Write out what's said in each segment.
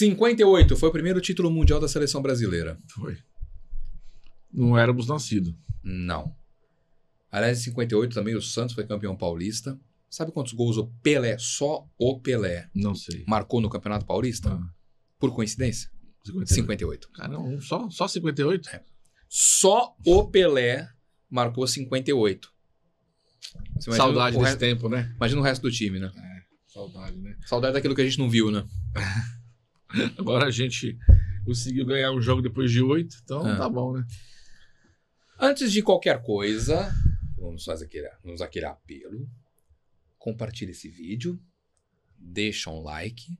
58 foi o primeiro título mundial da seleção brasileira. Foi. Não éramos nascidos. Não. Aliás, em 58 também o Santos foi campeão paulista. Sabe quantos gols o Pelé, só o Pelé, Não sei. marcou no Campeonato Paulista? Por coincidência? 58. Caramba, só 58? Só o Pelé marcou 58. Saudade desse tempo, né? Imagina o resto do time, né? Saudade, né? Saudade daquilo que a gente não viu, né? Agora a gente conseguiu ganhar um jogo depois de 8, então tá bom, né? Antes de qualquer coisa, vamos aquele apelo. Compartilhe esse vídeo, deixa um like,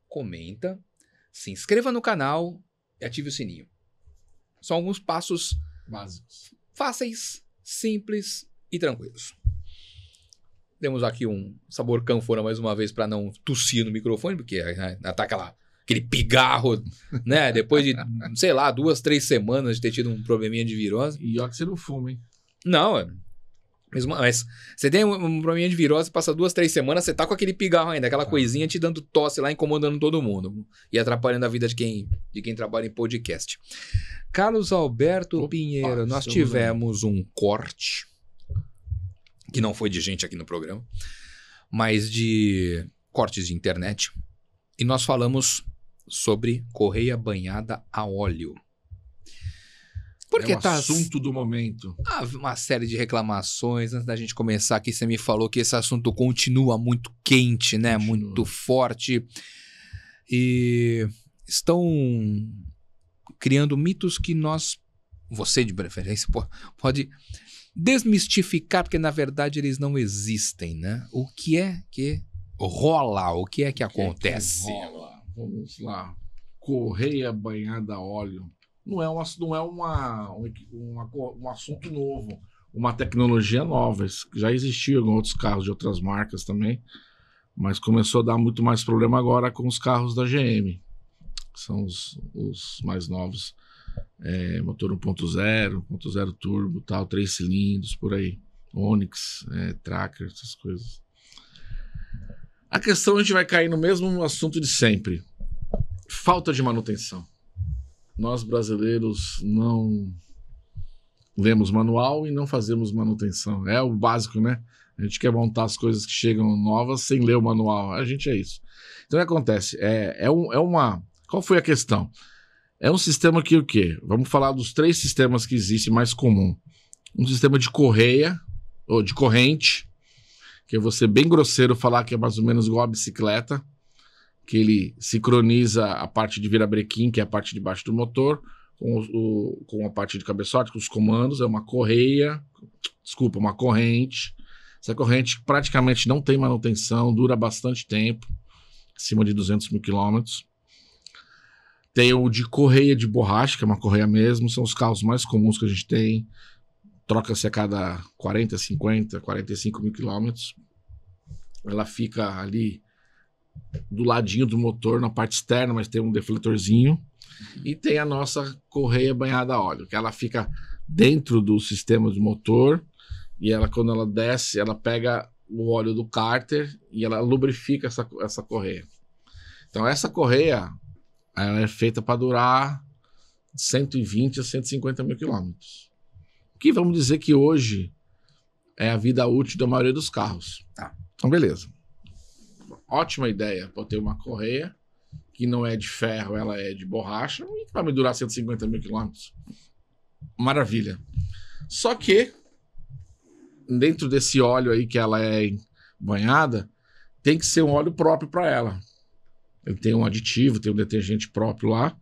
comenta, se inscreva no canal e ative o sininho. São alguns passos Básicos. fáceis, simples e tranquilos. Temos aqui um sabor canfora mais uma vez para não tossir no microfone, porque tá aquele pigarro, né? Depois de, sei lá, 2, 3 semanas de ter tido um probleminha de virose. E ó que você não fuma, hein? Não, mas você tem um probleminha de virose, passa 2, 3 semanas, você tá com aquele pigarro ainda, aquela coisinha te dando tosse lá, incomodando todo mundo e atrapalhando a vida de quem trabalha em podcast. Carlos Alberto Pinheiro, nós tivemos um corte, que não foi de gente aqui no programa, mas de cortes de internet, e nós falamos sobre correia banhada a óleo. Porque é o assunto do momento. Uma série de reclamações. Antes da gente começar aqui, você me falou que esse assunto continua muito quente, né? Muito forte. E estão criando mitos que você de preferência, pode desmistificar, porque na verdade eles não existem, né? O que é que rola? O que é que acontece? Rola? Vamos lá. Correia banhada a óleo. Não é um assunto novo, uma tecnologia nova. Já existia em outros carros de outras marcas também, mas começou a dar muito mais problema agora com os carros da GM, que são os mais novos. Motor 1.0, 1.0 turbo, tal, 3 cilindros, por aí. Onix, Tracker, essas coisas. A questão, a gente vai cair no mesmo assunto de sempre. Falta de manutenção. Nós brasileiros não lemos manual e não fazemos manutenção. É o básico, né? A gente quer montar as coisas que chegam novas sem ler o manual. A gente é isso. Então, o que acontece? Qual foi a questão? É um sistema que o quê? Vamos falar dos 3 sistemas que existem mais comum. Um sistema de correia, ou de corrente, que eu vou ser bem grosseiro falar que é mais ou menos igual a bicicleta, que ele sincroniza a parte de virabrequim, que é a parte de baixo do motor, com a parte de cabeçote, com os comandos. É uma uma corrente. Essa corrente praticamente não tem manutenção, dura bastante tempo, acima de 200 mil quilômetros. Tem o de correia de borracha, que é uma correia mesmo, são os carros mais comuns que a gente tem. Troca-se a cada 40, 50, 45 mil quilômetros. Ela fica ali do ladinho do motor, na parte externa, mas tem um defletorzinho. E tem a nossa correia banhada a óleo, que ela fica dentro do sistema do motor, e ela, quando ela desce, ela pega o óleo do cárter e ela lubrifica essa correia. Então essa correia, ela é feita para durar 120 a 150 mil quilômetros. Que vamos dizer que hoje é a vida útil da maioria dos carros. Tá. Então beleza. Ótima ideia para ter uma correia que não é de ferro, ela é de borracha e vai me durar 150 mil quilômetros. Maravilha. Só que dentro desse óleo aí que ela é banhada, tem que ser um óleo próprio para ela. Ele tem um aditivo, tem um detergente próprio lá,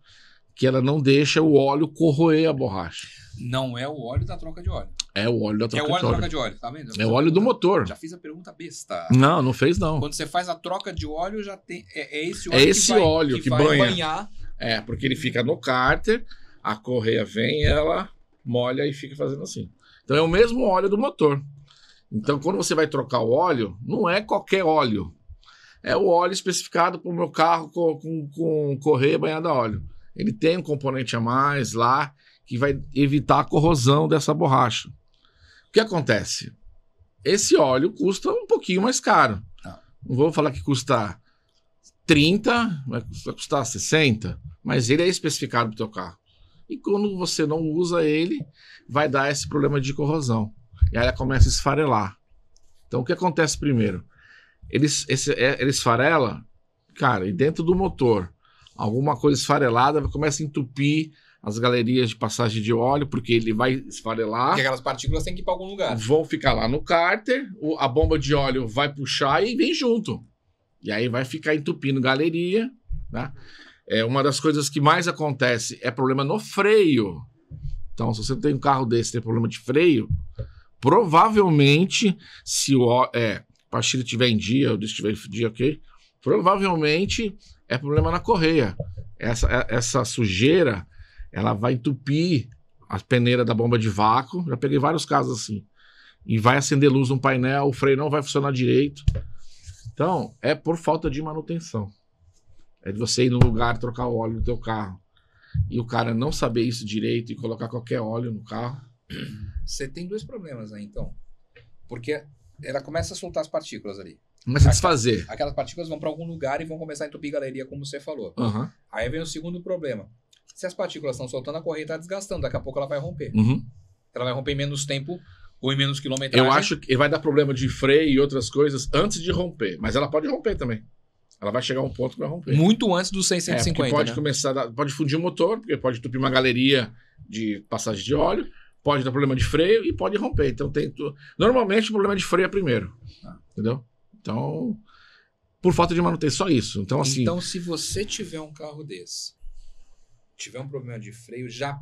que ela não deixa o óleo corroer a borracha. Não é o óleo da troca de óleo. É o óleo da troca de óleo. É o óleo da troca de óleo, tá vendo? É o óleo do motor. Já fiz a pergunta besta. Não fez não. Quando você faz a troca de óleo, já tem. É esse óleo que vai banha. banhar. Porque ele fica no cárter, a correia vem, ela molha e fica fazendo assim. Então é o mesmo óleo do motor. Então quando você vai trocar o óleo, não é qualquer óleo. É o óleo especificado para o meu carro com correia banhada a óleo. Ele tem um componente a mais lá que vai evitar a corrosão dessa borracha. O que acontece? Esse óleo custa um pouquinho mais caro. Não vou falar que custa 30, vai custar 60, mas ele é especificado pro teu carro. E quando você não usa ele, vai dar esse problema de corrosão. E aí ela começa a esfarelar. Então o que acontece primeiro? Ele esfarela, cara, e dentro do motor, alguma coisa esfarelada começa a entupir as galerias de passagem de óleo, porque ele vai esfarelar. Porque aquelas partículas têm que ir para algum lugar. Vão ficar lá no cárter, a bomba de óleo vai puxar e vem junto. E aí vai ficar entupindo galeria, né? Uma das coisas que mais acontece é problema no freio. Então, se você tem um carro desse, tem problema de freio, provavelmente, se a pastilha estiver em dia, ou estiver em dia, ok? Provavelmente é problema na correia. Essa sujeira, ela vai entupir a peneira da bomba de vácuo. Já peguei vários casos assim. E vai acender luz no painel, o freio não vai funcionar direito. Então, é por falta de manutenção. É de você ir no lugar, trocar o óleo do teu carro. E o cara não saber isso direito e colocar qualquer óleo no carro. Você tem dois problemas aí, então. Porque ela começa a soltar as partículas ali. Começa a desfazer. Aquelas partículas vão para algum lugar e vão começar a entupir galeria, como você falou. Uhum. Aí vem o segundo problema. Se as partículas estão soltando, a correia está desgastando. Daqui a pouco ela vai romper. Uhum. Ela vai romper em menos tempo ou em menos quilometragem. Eu acho que vai dar problema de freio e outras coisas antes de romper. Mas ela pode romper também. Ela vai chegar a um ponto que vai romper. Muito antes dos 650, pode né? começar pode fundir o motor, porque pode entupir uma galeria de passagem de óleo, pode dar problema de freio e pode romper. Então normalmente o problema de freio é primeiro. Entendeu? Então, por falta de manutenção, só isso. Então, assim. Então, se você tiver um carro desse, tiver um problema de freio, já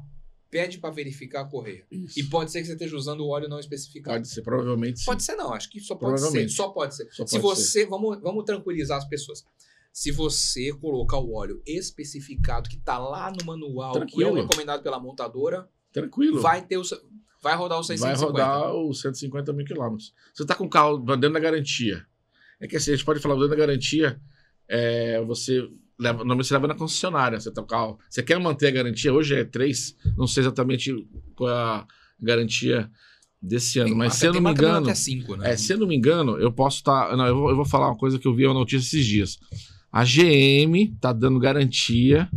pede para verificar a correia. Isso. E pode ser que você esteja usando o óleo não especificado. Pode ser, provavelmente sim. Pode ser não, acho que só pode ser. Só pode ser. Se você, vamos tranquilizar as pessoas. Se você colocar o óleo especificado, que está lá no manual, tranquilo, que é recomendado pela montadora, tranquilo, vai rodar os 650. Vai rodar os 150 mil quilômetros. Você está com o carro dentro da garantia. É que assim, a gente pode falar dentro da garantia, você leva na concessionária. Você tá o carro. Você quer manter a garantia? Hoje é 3, não sei exatamente qual é a garantia desse ano, mas se eu não me engano. Até 5, né? Se eu não me engano, eu posso estar. Não, eu vou falar uma coisa que eu vi na notícia esses dias. A GM tá dando garantia,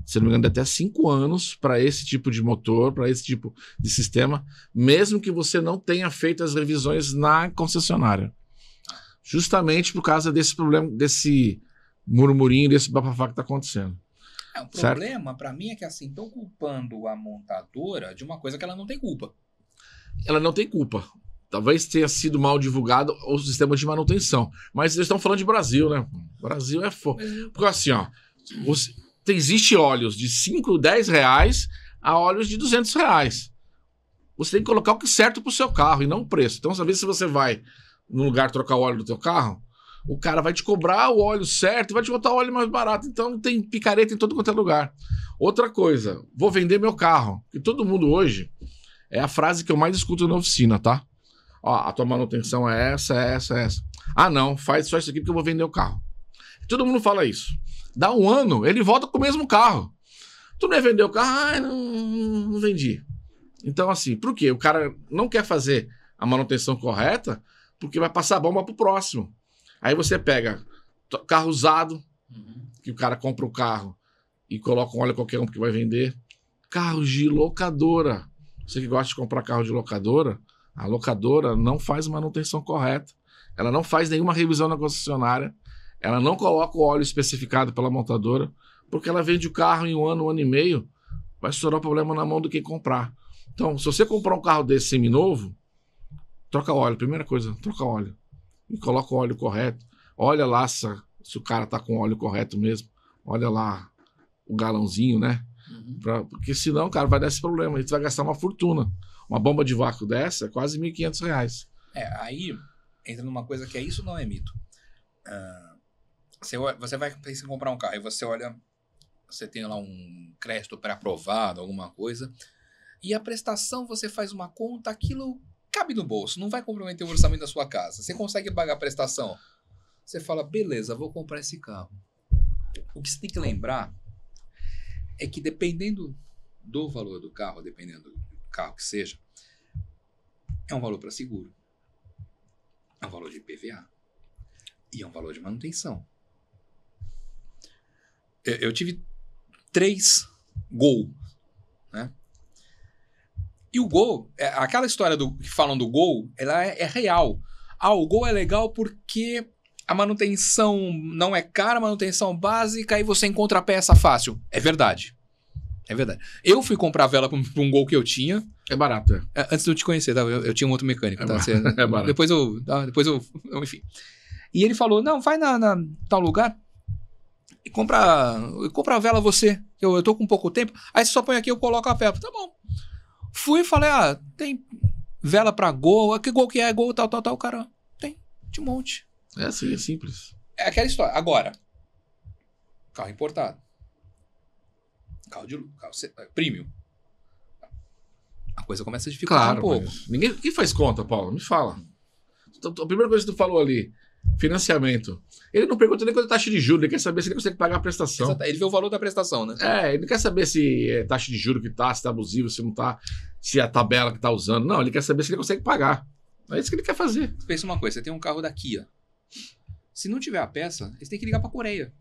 se não me engano, de até 5 anos para esse tipo de motor, para esse tipo de sistema, mesmo que você não tenha feito as revisões na concessionária. Justamente por causa desse problema, desse murmurinho, desse bafafá que está acontecendo. O problema, para mim, é que assim, estão culpando a montadora de uma coisa que ela não tem culpa. Ela não tem culpa. Talvez tenha sido mal divulgado o sistema de manutenção. Mas eles estão falando de Brasil, né? Brasil é foda. Porque assim, ó, existe óleos de 5, 10 reais a óleos de 200 reais. Você tem que colocar o que é certo para o seu carro e não o preço. Então, às vezes, se você vai no lugar trocar o óleo do teu carro, o cara vai te cobrar o óleo certo e vai te botar o óleo mais barato. Então tem picareta em todo quanto é lugar. Outra coisa, vou vender meu carro. Que todo mundo hoje, é a frase que eu mais escuto na oficina, tá? Ó, a tua manutenção é essa. Ah, não, faz só isso aqui porque eu vou vender o carro. Todo mundo fala isso. Dá um ano, ele volta com o mesmo carro. Tu não ia vender o carro? Ah, não vendi. Então assim, por quê? O cara não quer fazer a manutenção correta porque vai passar a bomba pro próximo. Aí você pega carro usado, que o cara compra o carro e coloca um óleo qualquer um que vai vender. Carros de locadora. Você que gosta de comprar carro de locadora, a locadora não faz manutenção correta. Ela não faz nenhuma revisão na concessionária. Ela não coloca o óleo especificado pela montadora, porque ela vende o carro em um ano e meio, vai estourar o problema na mão de quem comprar. Então, se você comprar um carro desse seminovo, troca óleo. Primeira coisa, troca óleo. E coloca o óleo correto. Olha lá se o cara tá com o óleo correto mesmo. Olha lá o galãozinho, né? Porque senão, cara, vai dar esse problema. Você vai gastar uma fortuna. Uma bomba de vácuo dessa é quase R$1.500. Aí entra numa coisa que é isso, não é mito. Você vai pensar em comprar um carro e você olha, você tem lá um crédito pré-aprovado, alguma coisa, e a prestação você faz uma conta, aquilo cabe no bolso, não vai comprometer o orçamento da sua casa. Você consegue pagar a prestação. Você fala, beleza, vou comprar esse carro. O que você tem que lembrar é que dependendo do valor do carro, dependendo do carro que seja, é um valor para seguro, é um valor de IPVA e é um valor de manutenção. Eu tive 3 Gol, né? E o Gol, aquela história que falam do Gol, ela é real. O Gol é legal porque a manutenção não é cara, a manutenção básica, e você encontra a peça fácil. É verdade. É verdade. Eu fui comprar vela para um Gol que eu tinha. É barato, Antes de eu te conhecer, tá? Eu tinha um outro mecânico, tá? É barato. Depois eu... Enfim. E ele falou, não, vai na tal lugar e compra a vela você. Eu tô com pouco tempo. Aí você só põe aqui, eu coloco a vela. Tá bom. Fui e falei, tem vela pra Gol. Que Gol que é? Gol, tal. O cara, tem de um monte. É assim, é simples. É aquela história. Agora, carro importado. Carro premium. A coisa começa a dificultar um pouco. Quem faz conta, Paulo? Me fala. A primeira coisa que tu falou ali, financiamento. Ele não pergunta nem quanto é taxa de juros, ele quer saber se ele consegue pagar a prestação. Exato. Ele vê o valor da prestação, né? Ele não quer saber se é taxa de juros que tá, se tá abusivo, se não tá, se é a tabela que tá usando. Não, ele quer saber se ele consegue pagar. É isso que ele quer fazer. Pensa uma coisa, você tem um carro da Kia. Se não tiver a peça, eles têm que ligar pra Coreia.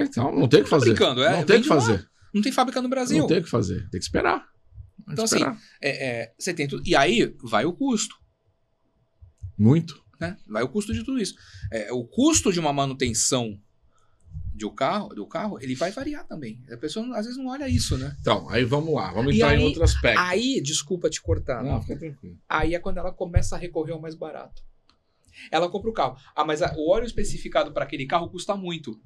Então não tem o que fazer. Brincando, não tem o que fazer. Não tem fábrica no Brasil. Não tem o que fazer. Tem que esperar. Então, assim, você tem tudo. E aí vai o custo. Muito. Né? Vai o custo de tudo isso. O custo de uma manutenção do carro, ele vai variar também. A pessoa às vezes não olha isso, né? Então, aí vamos lá. Vamos entrar em outro aspecto. Aí, desculpa te cortar. Não, fica tranquilo. Aí é quando ela começa a recorrer ao mais barato. Ela compra o carro. Mas o óleo especificado para aquele carro custa muito.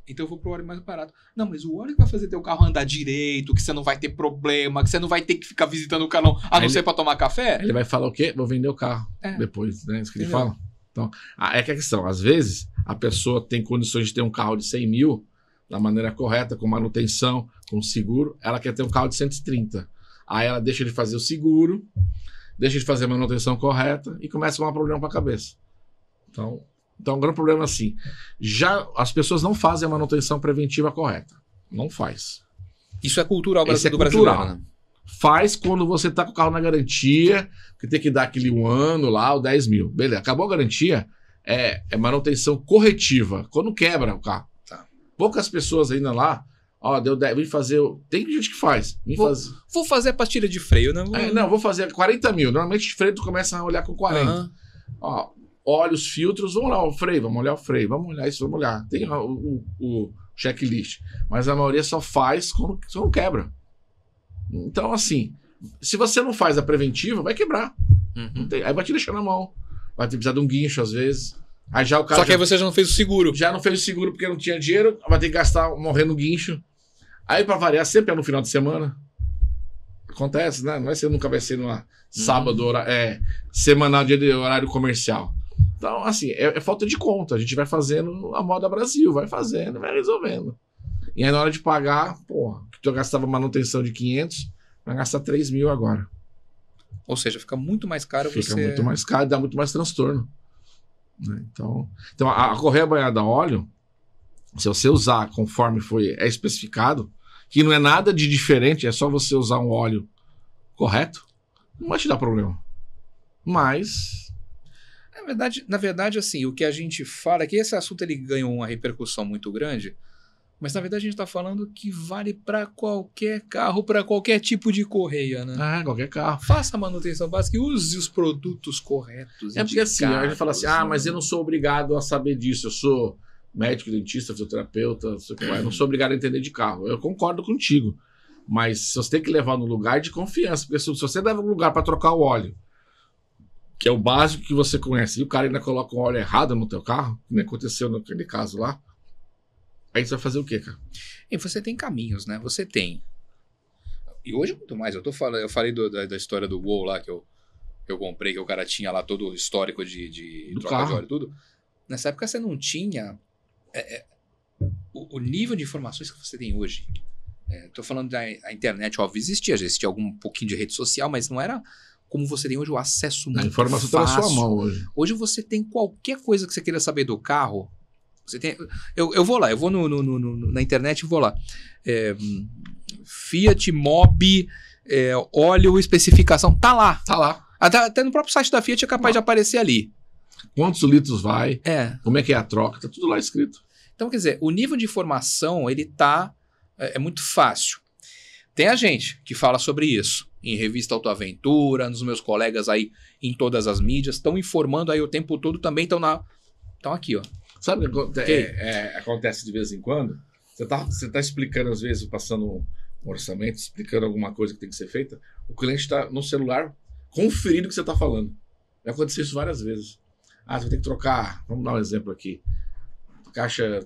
Então eu vou pro óleo mais barato. Não, mas o óleo que vai fazer teu carro andar direito, que você não vai ter problema, que você não vai ter que ficar visitando o carro, a não ser pra tomar café. Ele vai falar o quê? Vou vender o carro depois, né? Isso que ele fala. Então, é que a questão, às vezes, a pessoa tem condições de ter um carro de 100 mil da maneira correta, com manutenção, com seguro, ela quer ter um carro de 130. Aí ela deixa de fazer o seguro, deixa de fazer a manutenção correta e começa a dar um problema pra cabeça. Então, o grande problema é assim, já as pessoas não fazem a manutenção preventiva correta. Não faz. Isso é cultural do cultural. brasileiro, né? Faz quando você tá com o carro na garantia, que tem que dar aquele 1 ano lá, o 10 mil. Beleza, acabou a garantia, é manutenção corretiva, quando quebra o carro. Tá. Poucas pessoas ainda lá, deu 10, vim fazer... Tem gente que faz. Vou fazer a pastilha de freio, né? Não, vou fazer 40 mil. Normalmente de freio tu começa a olhar com 40. Olha os filtros, vamos olhar o freio, vamos olhar o freio, vamos olhar isso, vamos olhar. Tem o checklist, mas a maioria só faz quando não quebra. Então, assim, se você não faz a preventiva, vai quebrar. Aí vai te deixar na mão. Vai precisar de um guincho, às vezes. Aí já o cara Só que aí você já não fez o seguro. Já não fez o seguro porque não tinha dinheiro, vai ter que gastar, morrer no guincho. Aí, pra variar, sempre é no final de semana. Acontece, né? Não é que nunca vai ser numa sábado, semanal, dia de horário comercial. Então, assim, é falta de conta. A gente vai fazendo a moda Brasil, vai fazendo, vai resolvendo. E aí, na hora de pagar, que tu gastava manutenção de 500, vai gastar 3 mil agora. Ou seja, fica muito mais caro Fica muito mais caro e dá muito mais transtorno. Né? Então a correia banhada a óleo, se você usar conforme é especificado, que não é nada de diferente, é só você usar um óleo correto, não vai te dar problema. Mas... Na verdade, assim, o que a gente fala é que esse assunto ele ganhou uma repercussão muito grande, mas na verdade a gente está falando que vale para qualquer carro, para qualquer tipo de correia, né? Qualquer carro. Faça a manutenção básica e use os produtos corretos. É porque assim, a gente fala assim, mas eu não sou obrigado a saber disso, eu sou médico, dentista, fisioterapeuta, eu não sou obrigado a entender de carro. Eu concordo contigo, mas você tem que levar no lugar de confiança, porque se você leva um lugar para trocar o óleo, que é o básico que você conhece, e o cara ainda coloca um óleo errado no teu carro, que nem aconteceu naquele caso lá, aí você vai fazer o quê, cara? E você tem caminhos, né? Você tem. E hoje muito mais. Eu falei da história do Gol lá que eu comprei, que o cara tinha lá todo o histórico de troca de óleo e tudo. Nessa época você não tinha o nível de informações que você tem hoje. Tô falando da internet, óbvio, existia algum pouquinho de rede social, mas não era como você tem hoje o acesso muito fácil. A informação está na sua mão hoje. Hoje você tem qualquer coisa que você queira saber do carro. Você tem, eu vou lá, eu vou na internet e vou lá. Fiat Mobi, óleo, especificação, tá lá. Até no próprio site da Fiat é capaz de aparecer ali. Quantos litros vai? Como é que é a troca? Tá tudo lá escrito. Então, quer dizer, o nível de informação, ele é muito fácil. Tem a gente que fala sobre isso em Revista Autoaventura, nos meus colegas aí em todas as mídias, estão informando aí o tempo todo, também estão aqui, ó. Sabe o que acontece de vez em quando? Você tá explicando, às vezes, passando um orçamento, explicando alguma coisa que tem que ser feita, o cliente está no celular conferindo o que você está falando. Já aconteceu isso várias vezes. Você vai ter que trocar, vamos dar um exemplo aqui.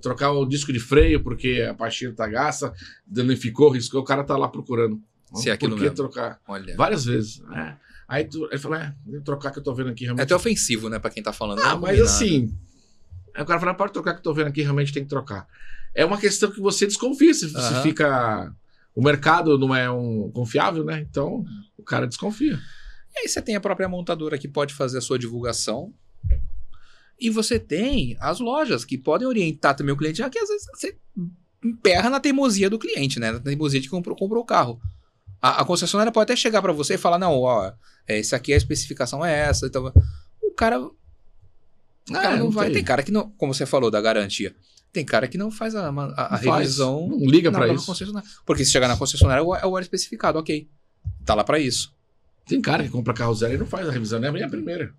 Trocar o disco de freio porque a pastilha tá gasta, danificou, riscou, o cara tá lá procurando. Se é aquilo por que mesmo. trocar? Várias Várias vezes. Aí ele fala, tem que trocar que eu tô vendo aqui realmente. É até ofensivo, né, pra quem tá falando. Mas assim, aí o cara fala, pode trocar que eu tô vendo aqui, realmente tem que trocar. É uma questão que você desconfia, se fica... O mercado não é confiável, né? Então, o cara desconfia. E aí você tem a própria montadora que pode fazer a sua divulgação. E você tem as lojas que podem orientar também o cliente, já que às vezes você emperra na teimosia do cliente, né? Na teimosia de que comprou o carro. A concessionária pode até chegar para você e falar, não, ó, esse aqui a especificação é essa. Então, o cara não vai. Tem cara que não, como você falou, da garantia. Tem cara que não faz a revisão. Não liga para isso. Porque se chegar na concessionária é o especificado, ok. Tá lá para isso. Tem cara que compra carro zero e não faz a revisão, nem a primeira.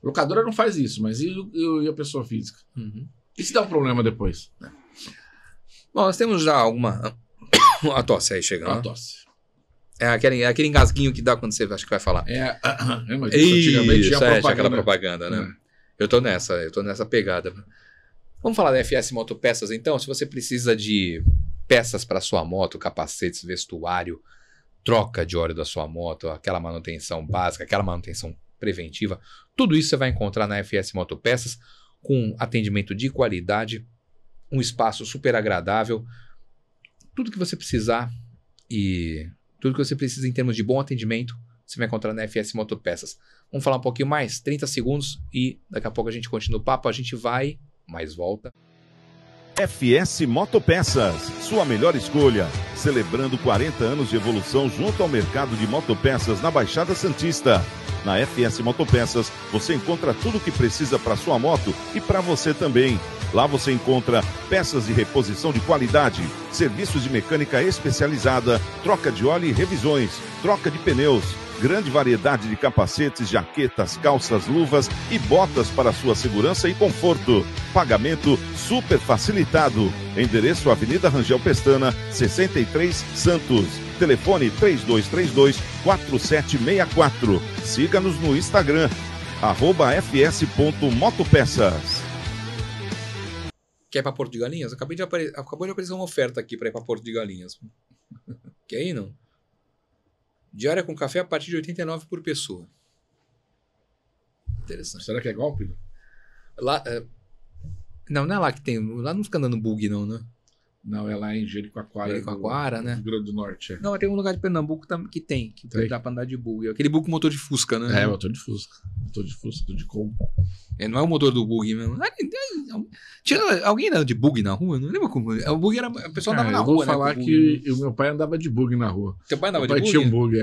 A locadora não faz isso, mas e a pessoa física? E se dá um problema depois? Bom, nós temos já alguma... a tosse aí chegando. A tosse. É aquele engasguinho que dá quando você acha que vai falar. Mas isso, antigamente tinha aquela propaganda, né? Eu tô nessa pegada. Vamos falar da FS Motopeças, então? Se você precisa de peças para sua moto, capacetes, vestuário, troca de óleo da sua moto, aquela manutenção básica, aquela manutenção preventiva, tudo isso você vai encontrar na FS Motopeças, com atendimento de qualidade, um espaço super agradável, tudo que você precisar e tudo que você precisa em termos de bom atendimento, você vai encontrar na FS Motopeças. Vamos falar um pouquinho mais, 30 segundos, e daqui a pouco a gente continua o papo, a gente vai, mas volta. FS Motopeças, sua melhor escolha. Celebrando 40 anos de evolução junto ao mercado de motopeças na Baixada Santista. Na FS Motopeças, você encontra tudo o que precisa para sua moto e para você também. Lá você encontra peças de reposição de qualidade, serviços de mecânica especializada, troca de óleo e revisões, troca de pneus, grande variedade de capacetes, jaquetas, calças, luvas e botas para sua segurança e conforto. Pagamento super facilitado. Endereço Avenida Rangel Pestana, 63, Santos. Telefone 3232-4764. Siga-nos no Instagram, @fs.motopeças. Quer ir para Porto de Galinhas? Acabou de aparecer uma oferta aqui para ir para Porto de Galinhas. Quer ir, não? Diária com café a partir de 89 por pessoa. Interessante. Será que é golpe? Lá, não é lá que tem. Lá não fica andando bug, não, né? Não, é lá em Jericoacoara. Jericoacoara, né? Rio Grande do Norte. Não, tem um lugar de Pernambuco que tem. Que dá pra andar de bug. Aquele bug com motor de Fusca, né? Motor de Fusca. Motor de combo. Não é o motor do bug mesmo. Tinha alguém andando de bug na rua? Não lembro como. O bug era. A pessoa andava na rua, né? Eu vou falar que o meu pai andava de bug na rua. Seu pai andava de bug? Meu pai tinha um bug,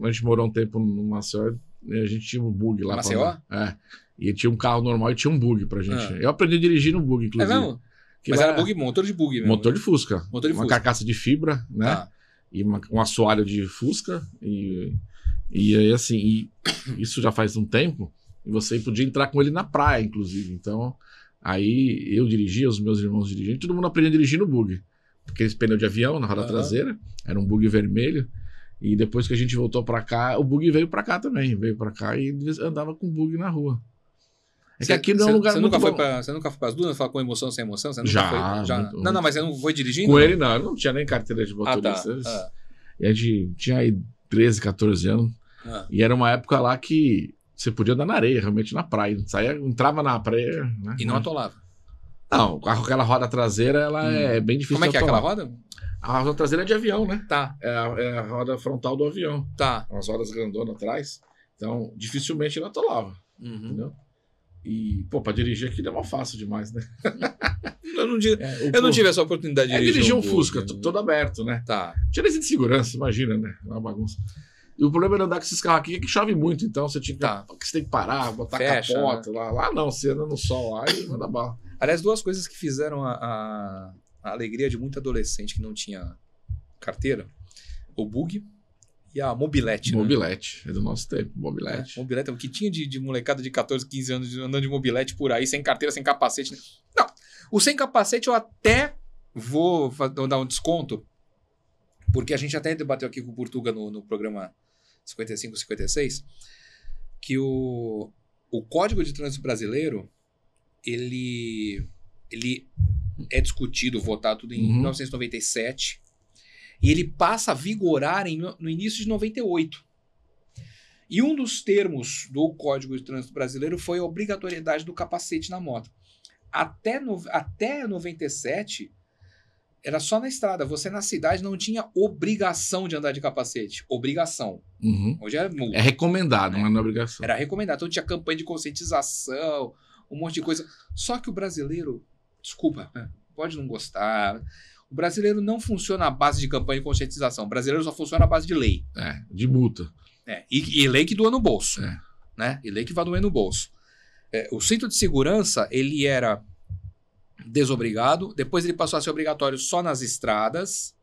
A gente morou um tempo no Maceió, a gente tinha um bug lá. Maceió? E tinha um carro normal e tinha um bug pra gente. Eu aprendi a dirigir no bug, inclusive. É mesmo? Mas era bug, motor de bug mesmo. Motor de Fusca. Uma carcaça de fibra, né? E um assoalho de Fusca. E aí, assim, isso já faz um tempo. E você podia entrar com ele na praia, inclusive. Então, aí eu dirigia, os meus irmãos dirigiam. Todo mundo aprendia a dirigir no bug. Porque esse pneu de avião na roda traseira. Era um bug vermelho. E depois que a gente voltou pra cá, o bug veio pra cá também. Veio pra cá e andava com bug na rua. Que aqui não é um lugar muito bom. Você nunca foi para as dunas? Fala com emoção, sem emoção? Você nunca já. Já. Muito, não, mas você não foi dirigindo? Com ele, não. Eu não tinha nem carteira de motorista. E a gente tinha aí 13, 14 anos. E era uma época lá que você podia andar na areia, realmente na praia. Entrava na praia. Né? E não atolava? Não, aquela roda traseira, ela é bem difícil de atolar. Como é que é aquela roda? A roda traseira é de avião, né? Tá. É a roda frontal do avião. Tá. Umas rodas grandonas atrás. Então, dificilmente ele atolava. Entendeu? E, pra dirigir aqui é fácil demais, né? Eu não tive essa oportunidade de dirigir um Fusca, todo aberto, né? Tá. Tinha de segurança, imagina, né? É uma bagunça. E o problema de andar com esses carros aqui é que chove muito, então você tinha que, você tem que parar, botar fecha, capota. né? Lá não, você anda no sol lá e manda bala. Aliás, duas coisas que fizeram a alegria de muito adolescente que não tinha carteira. O bug e a mobilete. Mobilete, é do nosso tempo, mobilete. Mobilete, o que tinha de molecada de 14, 15 anos andando de mobilete por aí, sem carteira, sem capacete. Né? Não, o sem capacete eu até vou dar um desconto, porque a gente até debateu aqui com o Portuga no programa 55, 56, que o Código de Trânsito Brasileiro, ele é discutido, votado tudo em 1997, e ele passa a vigorar no início de 98. E um dos termos do Código de Trânsito Brasileiro foi a obrigatoriedade do capacete na moto. Até 97, era só na estrada. Você na cidade não tinha obrigação de andar de capacete. Obrigação. Hoje é multa. É recomendado, mas não é obrigação. Era recomendado. Então tinha campanha de conscientização, um monte de coisa. Só que o brasileiro, desculpa, pode não gostar, o brasileiro não funciona à base de campanha de conscientização. O brasileiro só funciona à base de lei. De multa. E lei que doa no bolso. Né? E lei que vai doer no bolso. O cinto de segurança, ele era desobrigado, depois ele passou a ser obrigatório só nas estradas,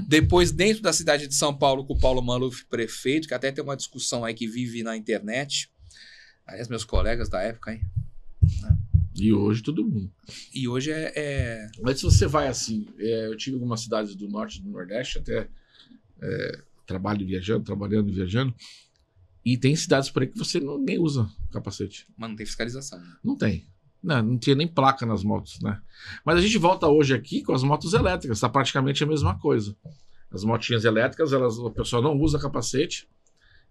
depois dentro da cidade de São Paulo, com o Paulo Maluf prefeito, que até tem uma discussão aí que vive na internet. Aliás, meus colegas da época, hein? E hoje todo mundo. E hoje Mas se você vai assim, eu tive algumas cidades do norte e do nordeste, até trabalhando e viajando, e tem cidades por aí que você nem usa capacete. Mas não tem fiscalização. Né? Não tem. Não tinha nem placa nas motos, né? Mas a gente volta hoje aqui com as motos elétricas, tá praticamente a mesma coisa. As motinhas elétricas, o pessoal não usa capacete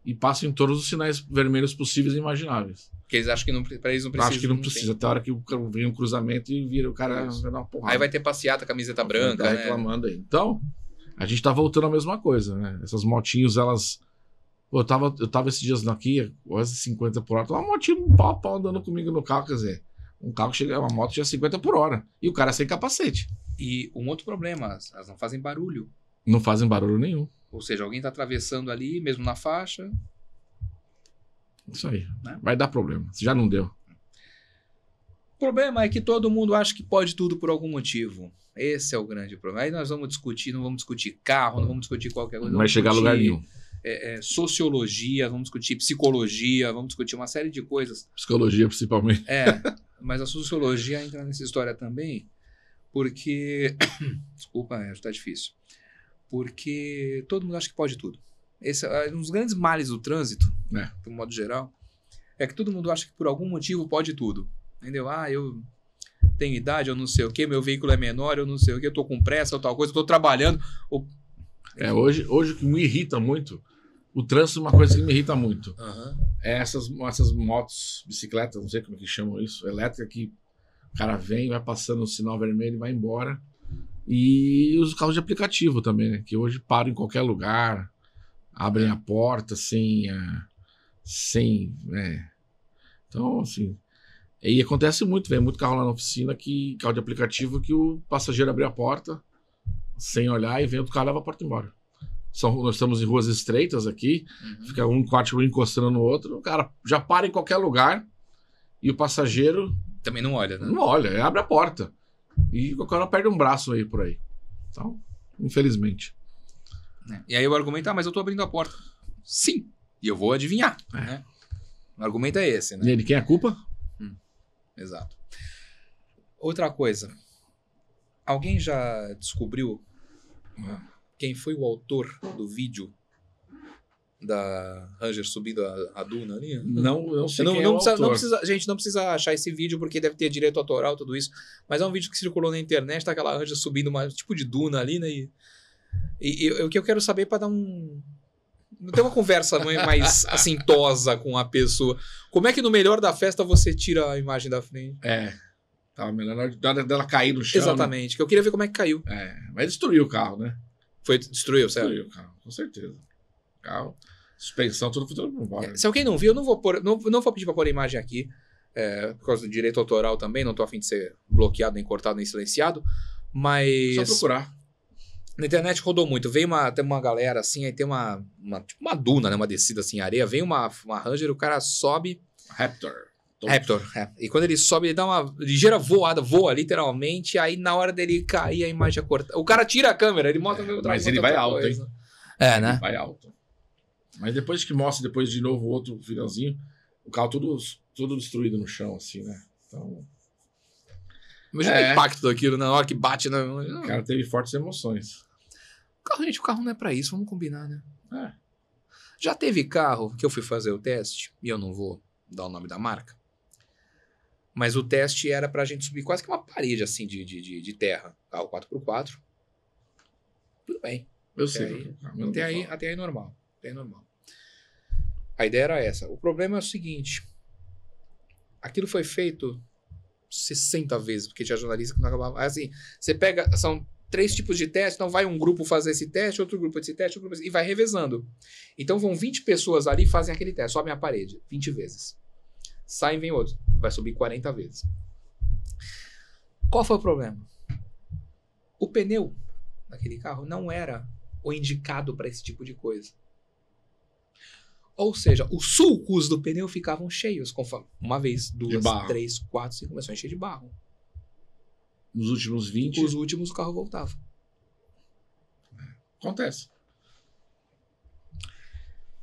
e passa em todos os sinais vermelhos possíveis e imagináveis. Porque eles acham que para eles não precisa. Acho que não precisa. Até a hora que vem um cruzamento e vira o cara vai dar uma porrada. Aí vai ter passeata, camiseta branca, né? Reclamando aí. Então, a gente tá voltando à mesma coisa, né? Essas motinhos, elas... Pô, eu tava esses dias aqui, quase 50 por hora. Tava uma motinha pau a pau andando comigo no carro, quer dizer... uma moto tinha 50 por hora. E o cara sem capacete. E um outro problema, elas não fazem barulho. Não fazem barulho nenhum. Ou seja, alguém tá atravessando ali, mesmo na faixa. Isso aí. Né? Vai dar problema. Já não deu. O problema é que todo mundo acha que pode tudo por algum motivo. Esse é o grande problema. Aí nós vamos discutir, não vamos discutir carro, não vamos discutir qualquer coisa. Não vai chegar a lugar nenhum. Sociologia, vamos discutir psicologia, vamos discutir uma série de coisas. Psicologia, principalmente. Mas a sociologia entra nessa história também, porque... Desculpa, tá difícil. Porque todo mundo acha que pode tudo. Esse é um dos grandes males do trânsito, de um modo geral, é que todo mundo acha que por algum motivo pode tudo. Entendeu? Eu tenho idade, eu não sei o quê, meu veículo é menor, eu não sei o quê, eu tô com pressa ou tal coisa, eu tô trabalhando. Hoje o que me irrita muito, o trânsito é uma coisa que me irrita muito. É essas motos, bicicletas, não sei como é que chamam isso, elétrica, que o cara vem, vai passando o sinal vermelho e vai embora. E os carros de aplicativo também, né? Que hoje param em qualquer lugar, abrem a porta sem. Então, assim. E acontece muito, vem muito carro lá na oficina, carro de aplicativo, que o passageiro abre a porta sem olhar e vem outro carro e leva a porta embora. Nós estamos em ruas estreitas aqui, fica um quarto encostando no outro, o cara já para em qualquer lugar e o passageiro... Também não olha, né? Não olha, ele abre a porta. E qualquer hora perde um braço aí por aí. Então, infelizmente. E aí o argumento, mas eu tô abrindo a porta. Sim, e eu vou adivinhar. Né? O argumento é esse, né? E de quem é a culpa? Exato. Outra coisa. Alguém já descobriu quem foi o autor do vídeo da Ranger subindo a duna ali? Não sei quem é o autor. Gente, não precisa achar esse vídeo porque deve ter direito autoral, tudo isso. Mas é um vídeo que circulou na internet, tá aquela Ranger subindo uma tipo de duna ali, né? E o que eu quero saber para dar ter uma conversa mais assintosa com a pessoa. Como é que no melhor da festa você tira a imagem da frente? Tava melhor na hora dela cair no chão. Exatamente, que eu queria ver como é que caiu. Mas destruiu o carro, né? Destruiu, certo? Destruiu o carro, com certeza. Carro, suspensão, tudo embora. Se alguém não viu, eu não vou pedir para pôr a imagem aqui, por causa do direito autoral também, não tô a fim de ser bloqueado, nem cortado, nem silenciado, mas... Só procurar. Na internet rodou muito, tem uma galera assim, aí tem uma duna, né, uma descida assim, areia, vem uma Ranger, o cara sobe... Raptor. Raptor, E quando ele sobe, ele dá uma ligeira voada, voa literalmente, aí na hora dele cair, a imagem é cortada. O cara tira a câmera, ele mostra... Mas ele vai alto, hein? Né? Ele vai alto. Mas depois que mostra, depois de novo o outro finalzinho, o carro todo destruído no chão, assim, né? Então... Imagina o impacto daquilo na hora que bate. O cara teve fortes emoções. O carro não é pra isso, vamos combinar, né? Já teve carro que eu fui fazer o teste, e eu não vou dar o nome da marca, mas o teste era pra gente subir quase que uma parede, assim, de terra. Carro 4x4. Tudo bem. Eu sei. Até aí normal. Até aí normal. A ideia era essa. O problema é o seguinte. Aquilo foi feito 60 vezes, porque tinha jornalista que não acabava. Assim, você pega... São 3 tipos de teste, então vai um grupo fazer esse teste, outro grupo esse teste, outro grupo e vai revezando. Então vão 20 pessoas ali e fazem aquele teste, sobem a parede 20 vezes. Saem, vem outro. Vai subir 40 vezes. Qual foi o problema? O pneu daquele carro não era o indicado para esse tipo de coisa. Ou seja, os sulcos do pneu ficavam cheios, conforme uma vez, 2, 3, 4, 5, começou a encher de barro. Nos últimos 20? Os últimos o carro voltava. Acontece.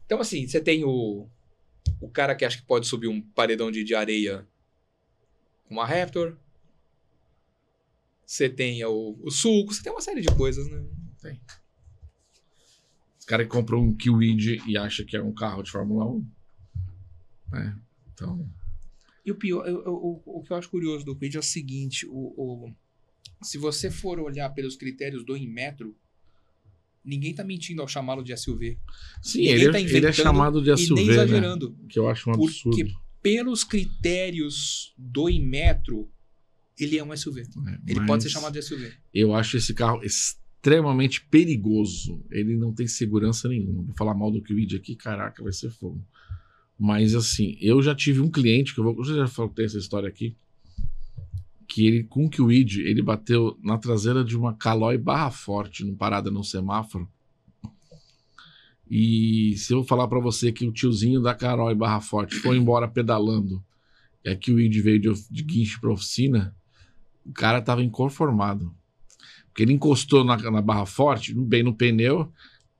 Então, assim, você tem o cara que acha que pode subir um paredão de areia com uma Raptor. Você tem o sulco, você tem uma série de coisas, né? Tem. Os caras que compram um Kwid e acham que é um carro de Fórmula 1. Então... E o pior, o que eu acho curioso do Kwid é o seguinte, se você for olhar pelos critérios do Inmetro, ninguém tá mentindo ao chamá-lo de SUV. Sim, ele é chamado de SUV, e nem exagerando. Né? Que eu acho um absurdo. Porque pelos critérios do Inmetro, ele é um SUV. Ele pode ser chamado de SUV. Eu acho esse carro extremamente perigoso. Ele não tem segurança nenhuma. Vou falar mal do Kwid aqui, caraca, vai ser fogo. Mas assim, eu já tive um cliente, você já falou essa história aqui, que ele, com o Kwid, ele bateu na traseira de uma Caloi Barra Forte, numa parada no semáforo. E se eu falar pra você que o tiozinho da Caloi Barra Forte foi embora pedalando, e a Kwid veio de guincho pra oficina, o cara tava inconformado. Porque ele encostou na Barra Forte, bem no pneu,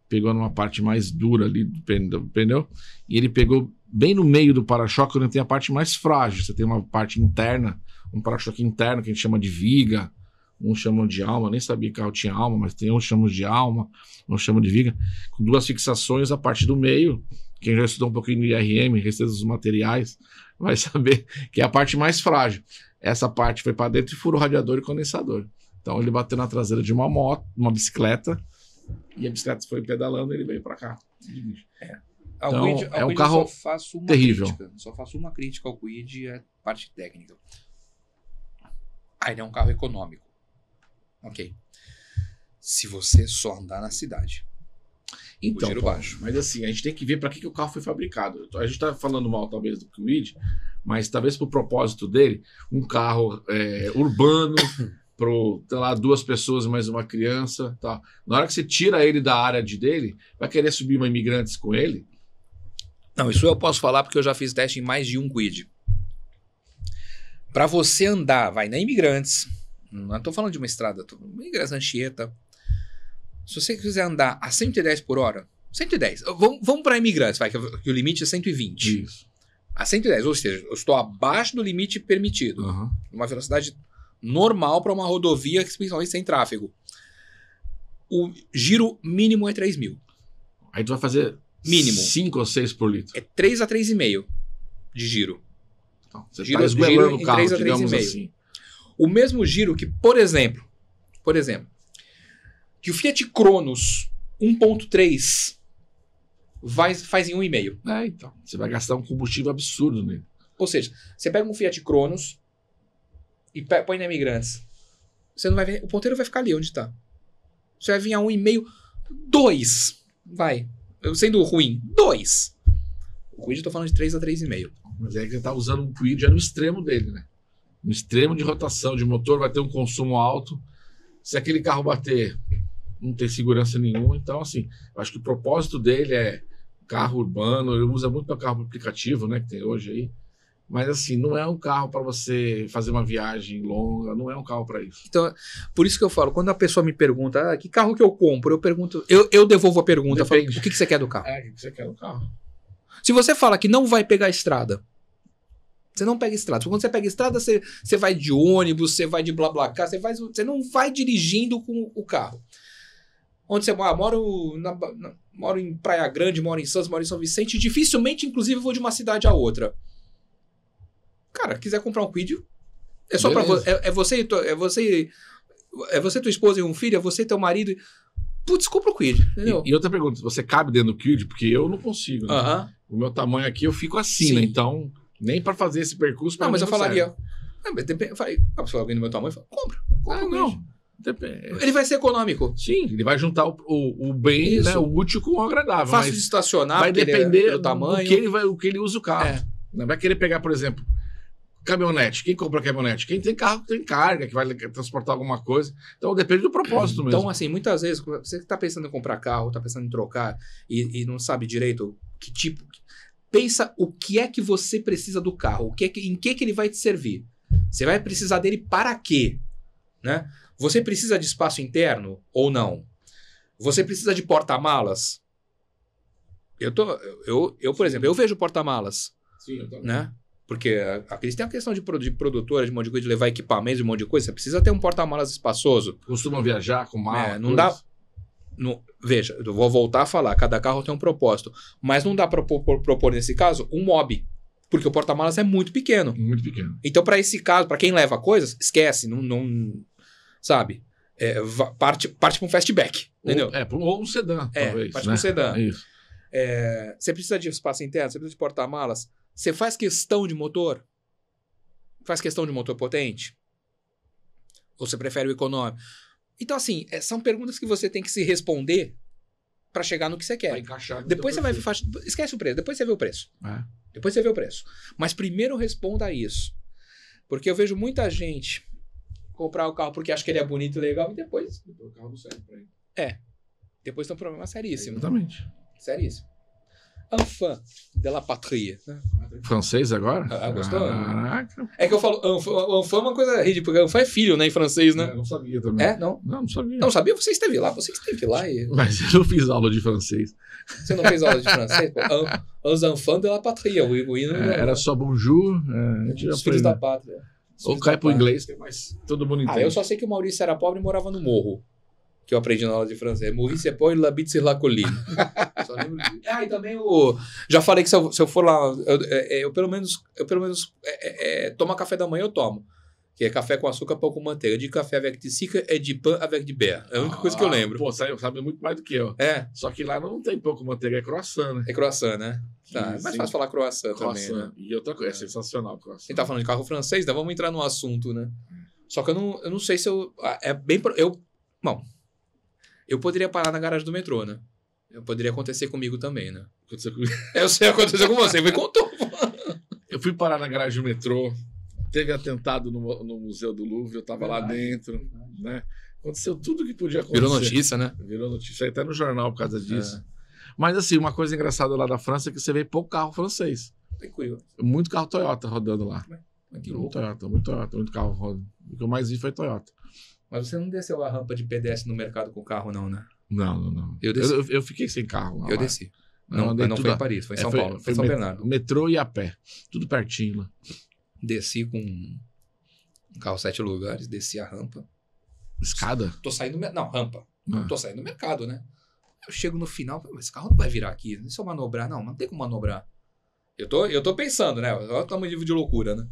pegou numa parte mais dura ali do pneu, e ele pegou bem no meio do para-choque, onde tem a parte mais frágil. Você tem uma parte interna, um para-choque interno que a gente chama de viga, uns chamam de alma, nem sabia que o carro tinha alma, mas tem uns chamam de alma, uns chamam de viga, com 2 fixações, a parte do meio. Quem já estudou um pouquinho de IRM, receita dos materiais, vai saber que é a parte mais frágil. Essa parte foi para dentro e furou radiador e condensador. Então ele bateu na traseira de uma moto, uma bicicleta, e a bicicleta foi pedalando e ele veio para cá. Então, é um carro terrível. Só faço uma crítica ao Kwid, é parte técnica. Ele é um carro econômico. Ok. Se você só andar na cidade. Então, baixo. Mas assim, a gente tem que ver para que o carro foi fabricado. A gente tá falando mal, talvez, do Kwid, mas talvez pro propósito dele, um carro urbano, sei lá, 2 pessoas mais uma criança. Tá. Na hora que você tira ele da área dele, vai querer subir uma imigrantes com ele? Não, isso eu posso falar porque eu já fiz teste em mais de um Kwid. Para você andar, vai na Imigrantes, não estou falando de uma estrada, Imigrantes, Anchieta. Se você quiser andar a 110 por hora, 110, vamos para Imigrantes, vai, que o limite é 120. Isso. A 110, ou seja, eu estou abaixo do limite permitido. Uma velocidade normal para uma rodovia, principalmente sem tráfego. O giro mínimo é 3.000. Aí tu vai fazer... Mínimo. 5 ou 6 por litro. É 3 a 3,5 de giro. Então, você está esguelando o carro, 3 a 3,5. Assim. O mesmo giro que, por exemplo, que o Fiat Cronos 1.3 faz em 1,5. Então. Você vai gastar um combustível absurdo nele. Ou seja, você pega um Fiat Cronos e põe na Imigrantes. Você não vai ver, o ponteiro vai ficar ali onde está. Você vai vir a 1,5, 2. Vai. Sendo ruim, 2. O Kwid eu tô falando de 3 a 3,5. Mas é que ele tá usando um Kwid já no extremo dele, né? No extremo de rotação de motor, vai ter um consumo alto. Se aquele carro bater, não tem segurança nenhuma. Então, assim, eu acho que o propósito dele é carro urbano. Ele usa muito para carro aplicativo, né? Que tem hoje aí. Mas assim, não é um carro para você fazer uma viagem longa, não é um carro para isso. Então, por isso que eu falo, quando a pessoa me pergunta, que carro que eu compro? Eu pergunto, eu devolvo a pergunta, eu falo, o que você quer do carro? O que você quer do carro? Se você fala que não vai pegar estrada, você não pega estrada. Quando você pega estrada, você vai de ônibus, você vai de BlaBlaCar, você não vai dirigindo com o carro. Onde você mora? Moro em Praia Grande, moro em Santos, moro em São Vicente. Dificilmente, inclusive, vou de uma cidade a outra. Cara, quiser comprar um Kwid, é só para você. É você, tua esposa e um filho, é você e teu marido. Putz, compra o Kwid. E outra pergunta, você cabe dentro do Kwid? Porque eu não consigo. Né? O meu tamanho aqui, eu fico assim, né? Então, nem para fazer esse percurso... Não, mas eu falaria... Eu falei, se alguém do meu tamanho, compra não. Ele vai ser econômico. Sim, ele vai juntar o bem, né, o útil com o agradável. Fácil de estacionar, vai depender do tamanho. O que ele usa o carro. Não vai querer pegar, por exemplo, caminhonete. Quem compra caminhonete? Quem tem carro tem carga, que vai transportar alguma coisa. Então depende do propósito mesmo. Então, assim, muitas vezes, você está pensando em comprar carro, está pensando em trocar e não sabe direito que tipo... Pensa o que é que você precisa do carro, em que ele vai te servir. Você vai precisar dele para quê? Né? Você precisa de espaço interno ou não? Você precisa de porta-malas? Eu, por exemplo, eu vejo porta-malas. Sim, eu também. Né? Porque a Cris tem a questão de produtora, de um monte de coisa, de levar equipamentos, de um monte de coisa. Você precisa ter um porta-malas espaçoso. Costuma viajar com mala? Não dá... veja, eu vou voltar a falar, cada carro tem um propósito. Mas não dá para propor, nesse caso, um mob. Porque o porta-malas é muito pequeno. Muito pequeno. Então, para esse caso, para quem leva coisas, esquece. Sabe? Parte para um fastback. Entendeu? Ou um sedã, talvez. Parte para um sedã. Isso. Você precisa de espaço interno, você precisa de porta-malas. Você faz questão de motor? Faz questão de motor potente? Ou você prefere o econômico? Então, assim, são perguntas que você tem que se responder para chegar no que você quer. Vai encaixar. Depois você vai... Esquece o preço, depois você vê o preço. Depois você vê o preço. Mas primeiro responda a isso. Porque eu vejo muita gente comprar o carro porque acha que ele é bonito e legal e depois... O carro não serve pra ele. Depois tem um problema seríssimo. Exatamente. Seríssimo. Enfant de la patrie. Né? Francês agora? Gostou? Caraca. É que eu falo enfant é uma coisa ridícula, porque enfant é filho, né, em francês, né? Não sabia também. Não? Não sabia. Não sabia? Você esteve lá, Mas eu não fiz aula de francês. Você não fez aula de francês? Os enfants de la patrie. Era só bonjour. Os filhos da pátria. Ou cai pro inglês, mas todo mundo entende. Eu só sei que o Maurício era pobre e morava no morro. Que eu aprendi na aula de francês. Maurício é pobre, l'habite sur la colline. Só lembro disso. E também já falei que se eu for lá, eu pelo menos tomar café da manhã eu tomo. Que é café com açúcar, pão com manteiga. De café avec de sucre e de pão avec de beurre. É a única coisa que eu lembro. Pô, sabe muito mais do que eu. Só que lá não tem pão com manteiga, é croissant, né? É croissant, né? Tá, é mais fácil falar croissant também, né? E outra coisa, é sensacional croissant. A gente tá falando de carro francês, então vamos entrar no assunto, né? Só que eu não sei se eu... Bom, eu poderia parar na garagem do metrô, né? Poderia acontecer comigo também, né? Eu sei acontecer com você, me contou. Eu fui parar na garagem do metrô, teve atentado no Museu do Louvre, eu tava lá dentro, né? Aconteceu tudo que podia acontecer. Virou notícia, né? Virou notícia, até no jornal por causa disso. Mas assim, uma coisa engraçada lá da França é que você vê pouco carro francês. É curioso. Muito carro Toyota rodando lá. Muito muito carro rodando. O que eu mais vi foi Toyota. Mas você não desceu a rampa de pedestre no mercado com o carro, não, né? Não. Eu fiquei sem carro lá. Eu desci. Não foi em Paris, foi em São Paulo. Foi em São Bernardo. Metrô e a pé. Tudo pertinho lá. Desci com um carro 7 lugares, desci a rampa. Escada? Tô saindo... Não, rampa. Tô saindo do mercado, né? Eu chego no final, mas esse carro não vai virar aqui. Se eu manobrar, não tem como manobrar. Eu tô pensando, né? Olha o tamanho de loucura, né?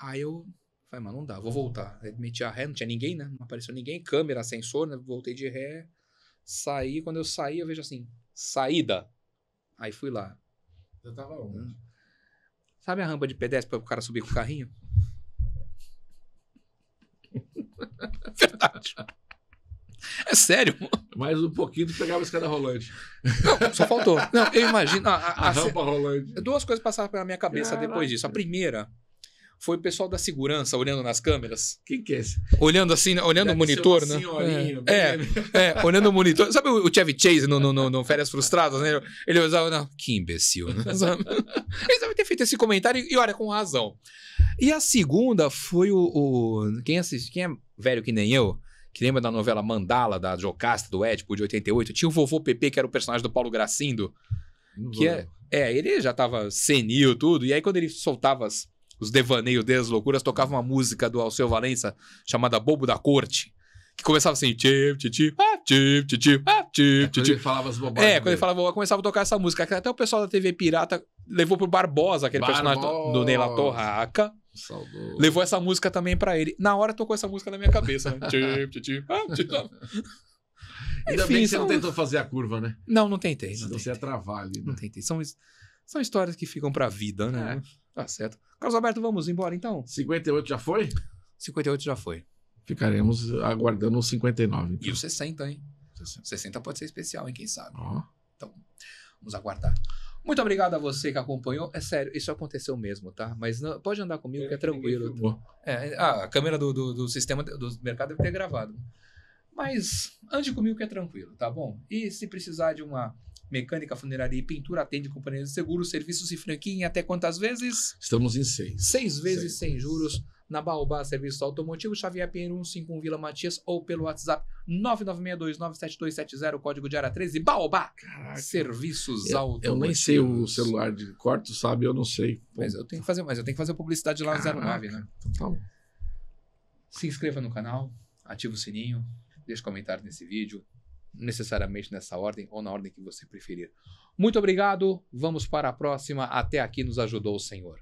Aí eu... Falei, mas não dá, vou voltar. Aí meti a ré, não tinha ninguém, né? Não apareceu ninguém, câmera, sensor, né? Voltei de ré, saí. Quando eu saí, eu vejo assim, saída. Aí fui lá. Eu tava onde? Sabe a rampa de pedestre para o cara subir com o carrinho? Verdade. É sério. Mais um pouquinho tu pegava a escada rolante. Não, só faltou. Não, eu imagino. A rampa rolante. Duas coisas passaram pela minha cabeça depois disso. A primeira Foi o pessoal da segurança olhando nas câmeras. Quem que é esse? Olhando assim, olhando o monitor, né? Olhando o monitor. Sabe o Chevy Chase no Férias Frustradas, né? Ele usava, não, que imbecil, né? Eles devem ter feito esse comentário e olha, com razão. E a segunda foi quem é velho que nem eu, que lembra da novela Mandala, da Jocasta, do Édipo, de 88, tinha o vovô Pepe, que era o personagem do Paulo Gracindo, que ele já tava senil, tudo, e aí quando ele soltava os devaneios dele, as loucuras, tocava uma música do Alceu Valença, chamada Bobo da Corte, que começava assim, quando ele falava as bobagens. Quando ele falava, começava a tocar essa música, até o pessoal da TV Pirata levou pro Barbosa, aquele personagem do Ney La Torraca. Saudoso. Levou essa música também pra ele. Na hora tocou essa música na minha cabeça, né? Ainda bem que você não tentou fazer a curva, né? Não tentei. Senão você ia travar ali, né? Não tentei. São histórias que ficam pra vida, né? Tá certo. Carlos Alberto, vamos embora então? 58 já foi? 58 já foi. Ficaremos aguardando os 59. Então. E o 60, hein? 60 pode ser especial, hein? Quem sabe? Então, vamos aguardar. Muito obrigado a você que acompanhou. É sério, isso aconteceu mesmo, tá? Mas não, pode andar comigo que é tranquilo. A câmera do sistema do mercado deve ter gravado. Mas ande comigo que é tranquilo, tá bom? E se precisar de uma mecânica, funerária e pintura, atende companhia de seguro, serviços e franquia em até quantas vezes? Estamos em 6. 6 vezes sem juros. Na Baobá, serviço automotivo, Xavier Pinheiro 151 Vila Matias, ou pelo WhatsApp 996297270, código de área 13, Baobá. Caraca. Serviços automotivos. Eu nem sei o celular de corte, sabe? Eu não sei. Mas eu tenho que fazer a publicidade lá no 09, né? Então tá bom. Se inscreva no canal, ative o sininho, deixe comentário nesse vídeo, necessariamente nessa ordem ou na ordem que você preferir. Muito obrigado, vamos para a próxima. Até aqui nos ajudou o Senhor.